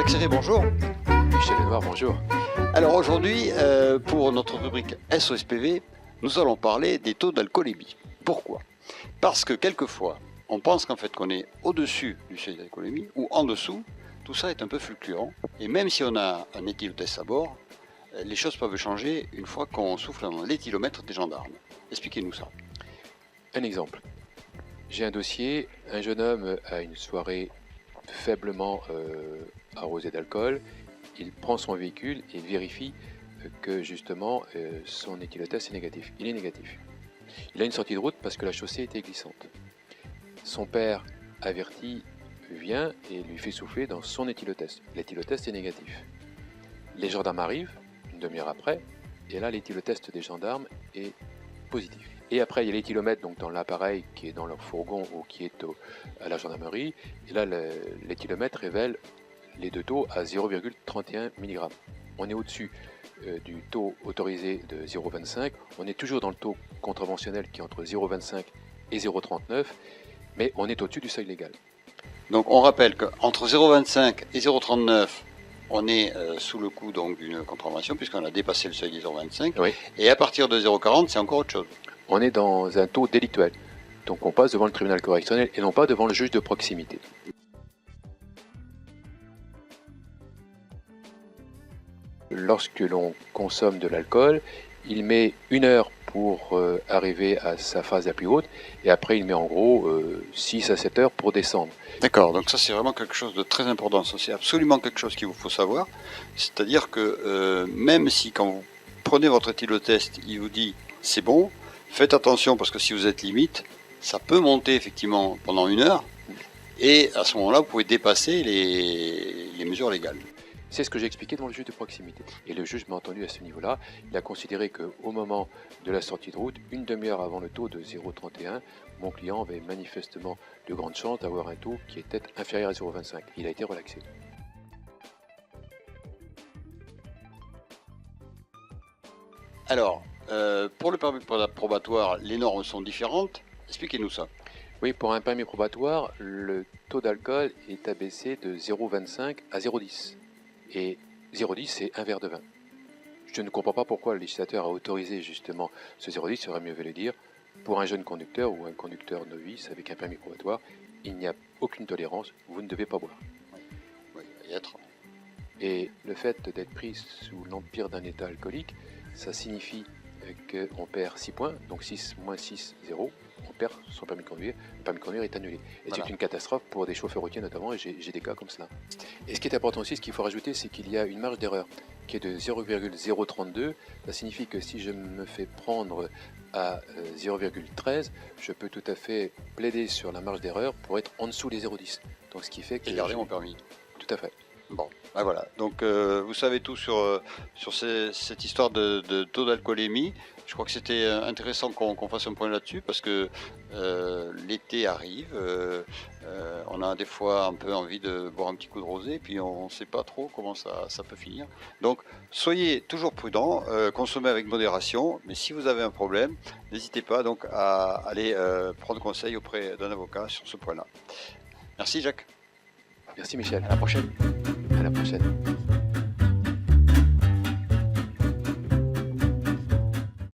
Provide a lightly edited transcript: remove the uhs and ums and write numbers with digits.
Jacques Serré, bonjour. Michel Lenoir, bonjour. Alors aujourd'hui, pour notre rubrique SOSPV, nous allons parler des taux d'alcoolémie. Pourquoi? Parce que quelquefois, on pense qu'en fait qu'on est au-dessus du seuil d'alcoolémie ou en dessous. Tout ça est un peu fluctuant. Et même si on a un éthylotest à bord, les choses peuvent changer une fois qu'on souffle dans l'éthylomètre des gendarmes. Expliquez-nous ça. Un exemple. J'ai un dossier, un jeune homme a une soirée faiblement arrosée d'alcool, il prend son véhicule et vérifie que justement son éthylotest est négatif. Il est négatif. Il a une sortie de route parce que la chaussée était glissante. Son père averti vient et lui fait souffler dans son éthylotest. L'éthylotest est négatif. Les gendarmes arrivent, une demi-heure après, et là l'éthylotest des gendarmes est positif. Et après il y a l'éthylomètre donc dans l'appareil qui est dans leur fourgon ou qui est à la gendarmerie, et là l'éthylomètre révèle les deux taux à 0,31 mg. On est au-dessus du taux autorisé de 0,25, on est toujours dans le taux contraventionnel qui est entre 0,25 et 0,39, mais on est au-dessus du seuil légal. Donc on rappelle qu'entre 0,25 et 0,39, on est sous le coup donc d'une contravention puisqu'on a dépassé le seuil des 0,25. Oui. Et à partir de 0,40, c'est encore autre chose. On est dans un taux délictuel. Donc on passe devant le tribunal correctionnel et non pas devant le juge de proximité. Lorsque l'on consomme de l'alcool, il met 1 heure pour arriver à sa phase la plus haute et après il met en gros 6 à 7 heures pour descendre. D'accord, donc ça c'est vraiment quelque chose de très important, ça c'est absolument quelque chose qu'il vous faut savoir, c'est-à-dire que même si quand vous prenez votre éthylotest, il vous dit c'est bon, faites attention parce que si vous êtes limite, ça peut monter effectivement pendant 1 heure et à ce moment-là vous pouvez dépasser les mesures légales. C'est ce que j'ai expliqué devant le juge de proximité. Et le juge m'a entendu à ce niveau-là. Il a considéré qu'au moment de la sortie de route, une demi-heure avant le taux de 0,31, mon client avait manifestement de grandes chances d'avoir un taux qui était inférieur à 0,25. Il a été relaxé. Alors, pour le permis probatoire, les normes sont différentes. Expliquez-nous ça. Oui, pour un permis probatoire, le taux d'alcool est abaissé de 0,25 à 0,10. Et 0,10 c'est un verre de vin. Je ne comprends pas pourquoi le législateur a autorisé justement ce 0,10, il serait mieux le dire, pour un jeune conducteur ou un conducteur novice avec un permis probatoire, il n'y a aucune tolérance, vous ne devez pas boire. Oui, y être. Et le fait d'être pris sous l'empire d'un état alcoolique, ça signifie qu'on perd 6 points, donc 6 moins 6, 0, on perd son permis de conduire, le permis de conduire est annulé. Et voilà. C'est une catastrophe pour des chauffeurs routiers notamment, et j'ai des cas comme cela. Et ce qui est important aussi, ce qu'il faut rajouter, c'est qu'il y a une marge d'erreur qui est de 0,032, ça signifie que si je me fais prendre à 0,13, je peux tout à fait plaider sur la marge d'erreur pour être en dessous des 0,10. Donc ce qui fait que... Et garder mon permis. Tout à fait. Bon, ben voilà. Donc vous savez tout sur cette histoire de taux d'alcoolémie. Je crois que c'était intéressant qu'on fasse un point là-dessus parce que l'été arrive. On a des fois un peu envie de boire un petit coup de rosé, puis on ne sait pas trop comment ça peut finir. Donc soyez toujours prudents, consommez avec modération. Mais si vous avez un problème, n'hésitez pas donc à aller prendre conseil auprès d'un avocat sur ce point-là. Merci Jacques. Merci Michel. À la prochaine. À la prochaine.